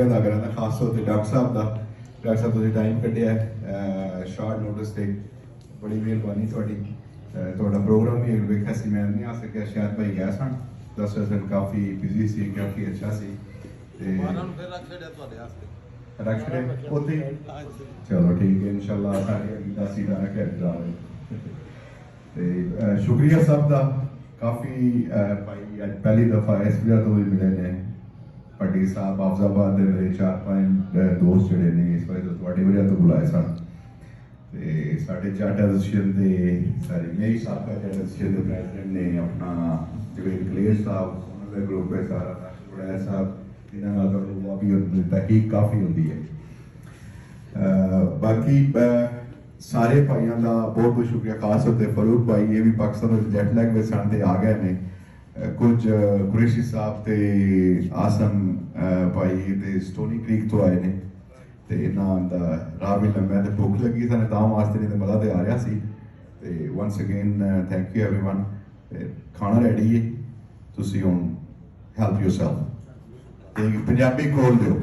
अदा करा खास तौर पर डॉक्टर साहब तुसीं टाइम कड्ढिया शॉर्ट नोटिस ते बड़ी मेहरबानी थोड़ी प्रोग्राम भी वेखा सी मैं नहीं आ सकिया शायद भाई गए सन 10 दिन काफ़ी बिजी सी काफ़ी अच्छा सी रख छड़े उत्थे चलो ठीक है इंशाल्लाह सारी अगली सीटा रखे जा रहे शुक्रिया सब का काफ़ी भाई अज पहली दफ़ा इस वजह तो भी मिले ने पट्टी साहब हाफजाबाद के मेरे 4-5 दोस्त जोड़े ने इस वजह तो वजह तो बुलाए सन साढ़े चार्ट एसोसिएशन के सारी मेरी साहब एसोसिएशन के प्रेसिडेंट ने अपना जवेद कलेर साहब उन्होंने ग्रुप है सारा बड़ा साहब इन्होंने भी तहकीक काफ़ी होती है बाकी सारे भाइयों का बहुत बहुत शुक्रिया खास तौर पर फरूक भाई ये भी पाकिस्तान जेट लैग में सन आ गए ने कुछ कुरैशी साहब ते आसम भाई ते स्टोनी क्रीक तो आए ने ते इन्हां दा राह भी लंबा ते भुख लगी सन तां वास्ते नहीं ते मज़ा ते आ रहा सी ते once again thank you everyone खाना रेडी है तुसी हुण हेल्प योरसेल्फ ते पंजाबी खोल दिओ